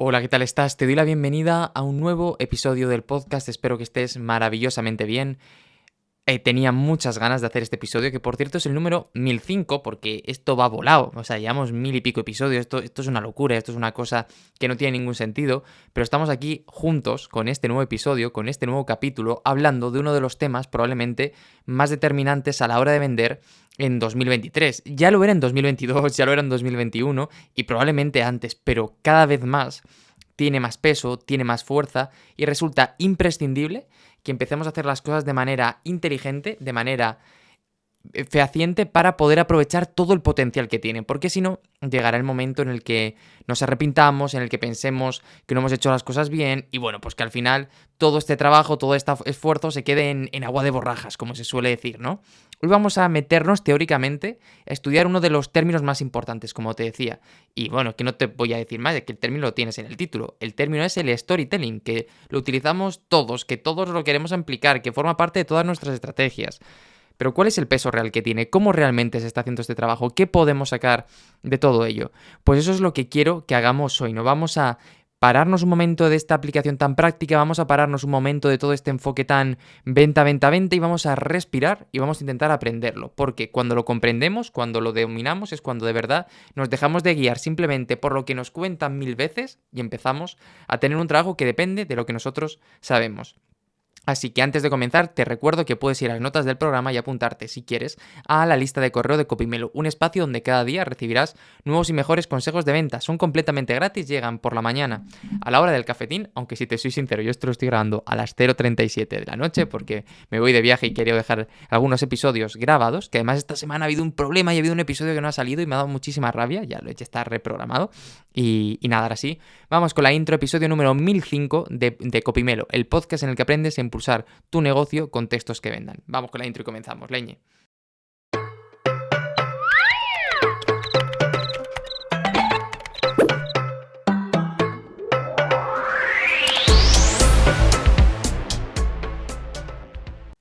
Hola, ¿qué tal estás? Te doy la bienvenida a un nuevo episodio del podcast. Espero que estés maravillosamente bien. Tenía muchas ganas de hacer este episodio, que por cierto es el número 1005, porque esto va volado. O sea, llevamos 1000 y pico episodios. Esto es una locura, esto es una cosa que no tiene ningún sentido. Pero estamos aquí juntos con este nuevo episodio, con este nuevo capítulo, hablando de uno de los temas probablemente más determinantes a la hora de vender en 2023. Ya lo era en 2022, ya lo era en 2021 y probablemente antes, pero cada vez más tiene más peso, tiene más fuerza y resulta imprescindible que empecemos a hacer las cosas de manera inteligente, de manera fehaciente para poder aprovechar todo el potencial que tiene, porque si no, llegará el momento en el que nos arrepintamos, en el que pensemos que no hemos hecho las cosas bien y bueno, pues que al final todo este trabajo, todo este esfuerzo se quede en agua de borrajas, como se suele decir, ¿no? Hoy vamos a meternos teóricamente a estudiar uno de los términos más importantes, como te decía. Y bueno, que no te voy a decir más, de que el término lo tienes en el título. El término es el storytelling, que lo utilizamos todos, que todos lo queremos aplicar, que forma parte de todas nuestras estrategias. Pero ¿cuál es el peso real que tiene? ¿Cómo realmente se está haciendo este trabajo? ¿Qué podemos sacar de todo ello? Pues eso es lo que quiero que hagamos hoy. No vamos a pararnos un momento de esta aplicación tan práctica, vamos a pararnos un momento de todo este enfoque tan venta, venta, venta y vamos a respirar y vamos a intentar aprenderlo. Porque cuando lo comprendemos, cuando lo dominamos, es cuando de verdad nos dejamos de guiar simplemente por lo que nos cuentan 1000 veces y empezamos a tener un trabajo que depende de lo que nosotros sabemos. Así que antes de comenzar, te recuerdo que puedes ir a las notas del programa y apuntarte, si quieres, a la lista de correo de Copymelo, un espacio donde cada día recibirás nuevos y mejores consejos de venta. Son completamente gratis, llegan por la mañana a la hora del cafetín, aunque si te soy sincero, yo esto lo estoy grabando a las 0:37 de la noche porque me voy de viaje y quería dejar algunos episodios grabados, que además esta semana ha habido un problema y ha habido un episodio que no ha salido y me ha dado muchísima rabia, ya lo he hecho, está reprogramado. Y nada, ahora sí, vamos con la intro, episodio número 1005 de Copymelo, el podcast en el que aprendes a impulsar tu negocio con textos que vendan. Vamos con la intro y comenzamos, leñe.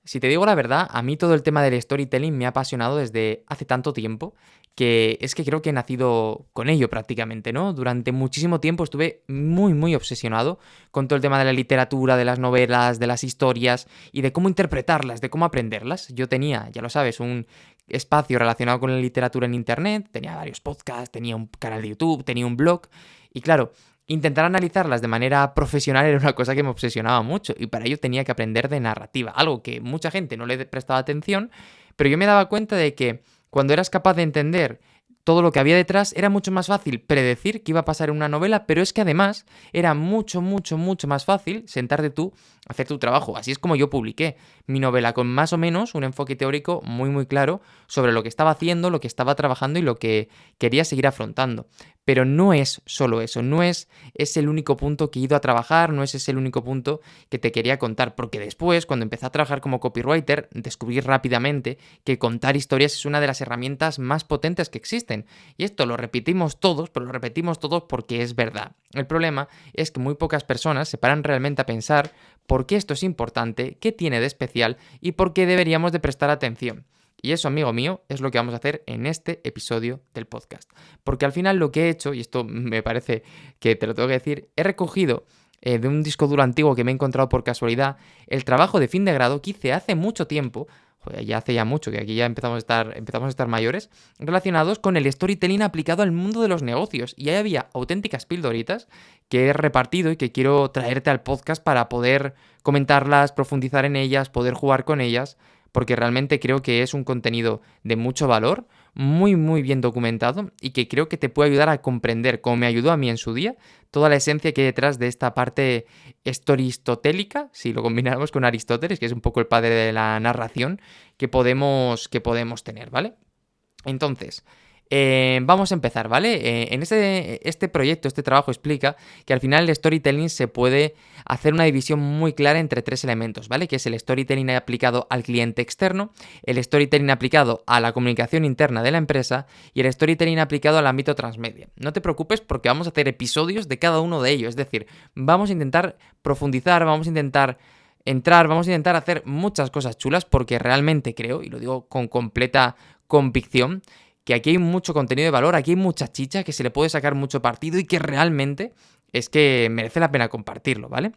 Si te digo la verdad, a mí todo el tema del storytelling me ha apasionado desde hace tanto tiempo que es que creo que he nacido con ello prácticamente, ¿no? Durante muchísimo tiempo estuve muy obsesionado con todo el tema de la literatura, de las novelas, de las historias y de cómo interpretarlas, de cómo aprenderlas. Yo tenía, ya lo sabes, un espacio relacionado con la literatura en internet, tenía varios podcasts, tenía un canal de YouTube, tenía un blog y claro, intentar analizarlas de manera profesional era una cosa que me obsesionaba mucho y para ello tenía que aprender de narrativa, algo que mucha gente no le prestaba atención, pero yo me daba cuenta de que cuando eras capaz de entender todo lo que había detrás, era mucho más fácil predecir qué iba a pasar en una novela, pero es que además era mucho más fácil sentarte tú a hacer tu trabajo. Así es como yo publiqué mi novela, con más o menos un enfoque teórico muy claro sobre lo que estaba haciendo, lo que estaba trabajando y lo que quería seguir afrontando. Pero no es solo eso, no es el único punto que he ido a trabajar, no es ese el único punto que te quería contar, porque después, cuando empecé a trabajar como copywriter, descubrí rápidamente que contar historias es una de las herramientas más potentes que existen. Y esto lo repetimos todos, pero lo repetimos todos porque es verdad. El problema es que muy pocas personas se paran realmente a pensar por qué esto es importante, qué tiene de especial y por qué deberíamos de prestar atención. Y eso, amigo mío, es lo que vamos a hacer en este episodio del podcast. Porque al final lo que he hecho, y esto me parece que te lo tengo que decir, he recogido de un disco duro antiguo que me he encontrado por casualidad, el trabajo de fin de grado que hice hace mucho tiempo, joder, ya hace ya mucho, que aquí ya empezamos a estar mayores, relacionados con el storytelling aplicado al mundo de los negocios. Y ahí había auténticas pildoritas que he repartido y que quiero traerte al podcast para poder comentarlas, profundizar en ellas, poder jugar con ellas, porque realmente creo que es un contenido de mucho valor, muy bien documentado y que creo que te puede ayudar a comprender, como me ayudó a mí en su día, toda la esencia que hay detrás de esta parte aristotélica, si lo combináramos con Aristóteles, que es un poco el padre de la narración, que podemos tener, ¿vale? Entonces, vamos a empezar, ¿vale? En este proyecto, este trabajo explica que al final el storytelling se puede hacer una división muy clara entre tres elementos, ¿vale? Que es el storytelling aplicado al cliente externo, el storytelling aplicado a la comunicación interna de la empresa y el storytelling aplicado al ámbito transmedia. No te preocupes porque vamos a hacer episodios de cada uno de ellos, es decir, vamos a intentar profundizar, vamos a intentar entrar, vamos a intentar hacer muchas cosas chulas porque realmente creo, y lo digo con completa convicción, que aquí hay mucho contenido de valor, aquí hay mucha chicha, que se le puede sacar mucho partido y que realmente es que merece la pena compartirlo, ¿vale?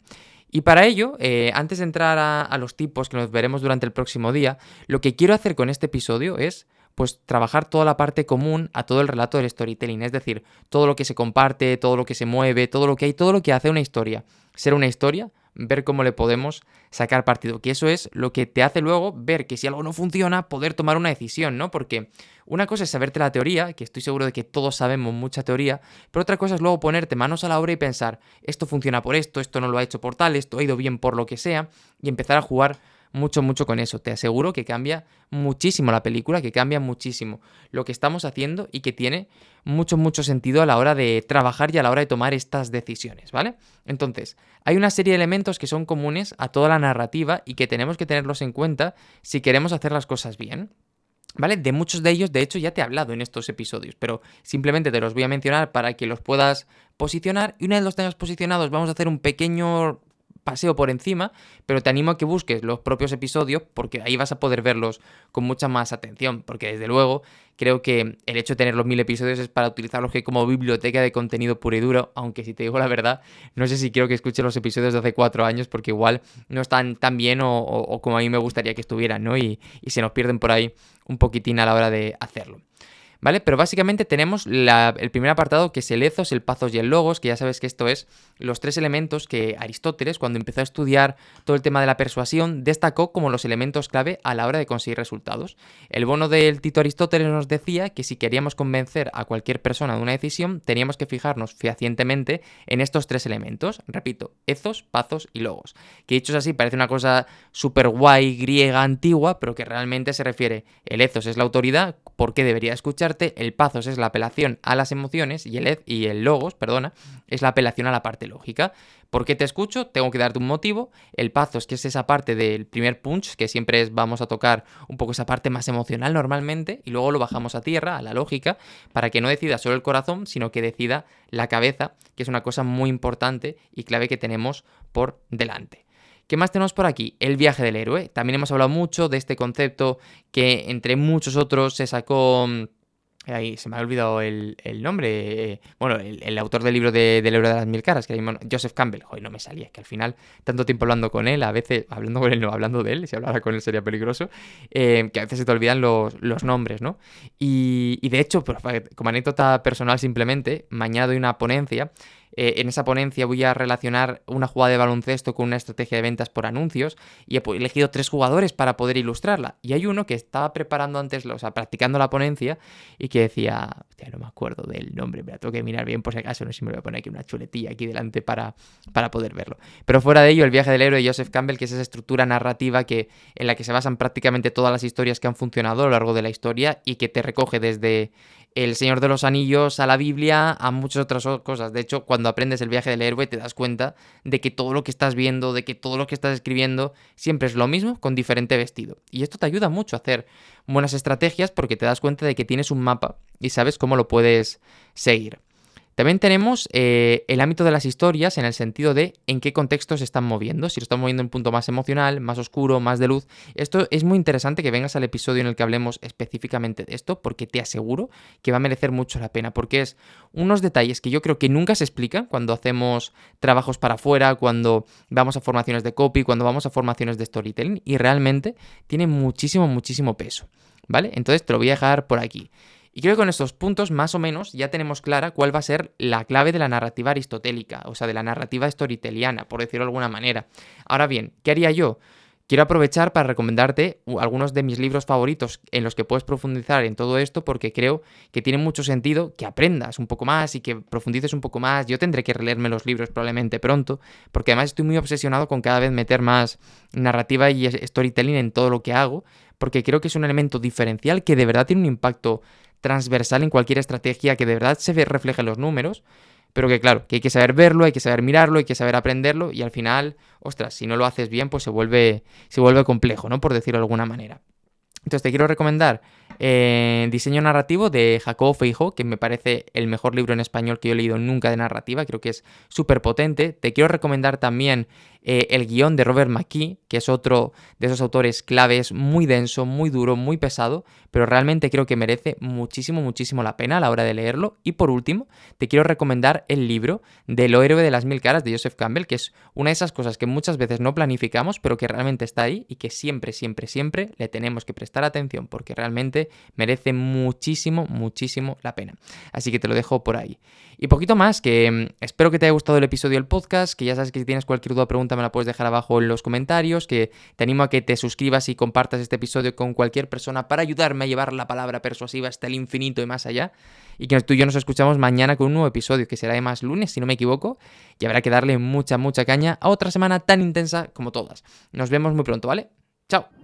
Y para ello, antes de entrar a los tipos que nos veremos durante el próximo día, lo que quiero hacer con este episodio es pues trabajar toda la parte común a todo el relato del storytelling, es decir, todo lo que se comparte, todo lo que se mueve, todo lo que hay, todo lo que hace una historia. Ser una historia, ver cómo le podemos sacar partido, que eso es lo que te hace luego ver que si algo no funciona, poder tomar una decisión, ¿no? Porque una cosa es saberte la teoría, que estoy seguro de que todos sabemos mucha teoría, pero otra cosa es luego ponerte manos a la obra y pensar, esto funciona por esto no lo ha hecho por tal, esto ha ido bien por lo que sea, y empezar a jugar mucho, mucho con eso. Te aseguro que cambia muchísimo la película, que cambia muchísimo lo que estamos haciendo y que tiene mucho, mucho sentido a la hora de trabajar y a la hora de tomar estas decisiones, ¿vale? Entonces, hay una serie de elementos que son comunes a toda la narrativa y que tenemos que tenerlos en cuenta si queremos hacer las cosas bien. ¿Vale? De muchos de ellos, de hecho, ya te he hablado en estos episodios, pero simplemente te los voy a mencionar para que los puedas posicionar y una vez los tengas posicionados vamos a hacer un pequeño paseo por encima, pero te animo a que busques los propios episodios porque ahí vas a poder verlos con mucha más atención, porque desde luego creo que el hecho de tener los 1000 episodios es para utilizarlos que como biblioteca de contenido puro y duro, aunque si te digo la verdad, no sé si quiero que escuches los episodios de hace 4 años porque igual no están tan bien o como a mí me gustaría que estuvieran, ¿no? Y se nos pierden por ahí un poquitín a la hora de hacerlo. ¿Vale? Pero básicamente tenemos el primer apartado que es el ethos, el pathos y el logos, que ya sabes que esto es los 3 elementos que Aristóteles, cuando empezó a estudiar todo el tema de la persuasión, destacó como los elementos clave a la hora de conseguir resultados. El bono del Tito Aristóteles nos decía que si queríamos convencer a cualquier persona de una decisión, teníamos que fijarnos fehacientemente en estos 3 elementos. Repito, ethos, pathos y logos. Que dichos así parece una cosa súper guay, griega, antigua, pero que realmente se refiere, el ethos es la autoridad, ¿por qué debería escuchar? El pathos es la apelación a las emociones y el logos, perdona, es la apelación a la parte lógica. ¿Por qué te escucho? Tengo que darte un motivo. El pathos, que es esa parte del primer punch, que siempre vamos a tocar un poco esa parte más emocional normalmente, y luego lo bajamos a tierra, a la lógica, para que no decida solo el corazón, sino que decida la cabeza, que es una cosa muy importante y clave que tenemos por delante. ¿Qué más tenemos por aquí? El viaje del héroe. También hemos hablado mucho de este concepto que entre muchos otros se sacó... Ahí se me ha olvidado el nombre. Bueno, el autor del libro del héroe de las 1000 caras, que era Joseph Campbell. Joder, no me salía, es que al final, tanto tiempo hablando con él, a veces, hablando con él, no, hablando de él, si hablara con él sería peligroso, que a veces se te olvidan los nombres, ¿no? Y de hecho, pues, como anécdota personal simplemente, mañana doy una ponencia. En esa ponencia voy a relacionar una jugada de baloncesto con una estrategia de ventas por anuncios y he elegido 3 jugadores para poder ilustrarla. Y hay uno que estaba preparando antes, o sea, practicando la ponencia y que decía, hostia, no me acuerdo del nombre, me la tengo que mirar bien por si acaso, no sé si me lo voy a poner aquí una chuletilla aquí delante para poder verlo. Pero fuera de ello, el viaje del héroe de Joseph Campbell, que es esa estructura narrativa en la que se basan prácticamente todas las historias que han funcionado a lo largo de la historia y que te recoge desde El Señor de los Anillos a la Biblia, a muchas otras cosas. De hecho, cuando aprendes el viaje del héroe te das cuenta de que todo lo que estás viendo, de que todo lo que estás escribiendo siempre es lo mismo con diferente vestido. Y esto te ayuda mucho a hacer buenas estrategias porque te das cuenta de que tienes un mapa y sabes cómo lo puedes seguir. También tenemos el ámbito de las historias en el sentido de en qué contexto se están moviendo, si lo están moviendo en un punto más emocional, más oscuro, más de luz. Esto es muy interesante que vengas al episodio en el que hablemos específicamente de esto, porque te aseguro que va a merecer mucho la pena, porque es unos detalles que yo creo que nunca se explican cuando hacemos trabajos para afuera, cuando vamos a formaciones de copy, cuando vamos a formaciones de storytelling, y realmente tiene muchísimo, muchísimo peso, ¿vale? Entonces te lo voy a dejar por aquí. Y creo que con estos puntos más o menos ya tenemos clara cuál va a ser la clave de la narrativa aristotélica, o sea, de la narrativa storyteliana, por decirlo de alguna manera. Ahora bien, ¿qué haría yo? Quiero aprovechar para recomendarte algunos de mis libros favoritos en los que puedes profundizar en todo esto porque creo que tiene mucho sentido que aprendas un poco más y que profundices un poco más. Yo tendré que releerme los libros probablemente pronto porque además estoy muy obsesionado con cada vez meter más narrativa y storytelling en todo lo que hago porque creo que es un elemento diferencial que de verdad tiene un impacto transversal en cualquier estrategia, que de verdad se refleja en los números, pero que claro, que hay que saber verlo, hay que saber mirarlo, hay que saber aprenderlo y al final, ostras, si no lo haces bien, pues se vuelve complejo, ¿no? Por decirlo de alguna manera. Entonces te quiero recomendar Diseño Narrativo de Jacobo Feijó, que me parece el mejor libro en español que yo he leído nunca de narrativa, creo que es súper potente. Te quiero recomendar también el guión de Robert McKee, que es otro de esos autores claves, muy denso, muy duro, muy pesado, pero realmente creo que merece muchísimo, muchísimo la pena a la hora de leerlo. Y por último, te quiero recomendar el libro del héroe de las mil caras de Joseph Campbell, que es una de esas cosas que muchas veces no planificamos, pero que realmente está ahí y que siempre, siempre, siempre le tenemos que prestar atención, porque realmente merece muchísimo, muchísimo la pena. Así que te lo dejo por ahí. Y poquito más, que espero que te haya gustado el episodio del podcast, que ya sabes que si tienes cualquier duda o pregunta me la puedes dejar abajo en los comentarios, que te animo a que te suscribas y compartas este episodio con cualquier persona para ayudarme a llevar la palabra persuasiva hasta el infinito y más allá, y que tú y yo nos escuchamos mañana con un nuevo episodio, que será además lunes, si no me equivoco, y habrá que darle mucha, mucha caña a otra semana tan intensa como todas. Nos vemos muy pronto, ¿vale? ¡Chao!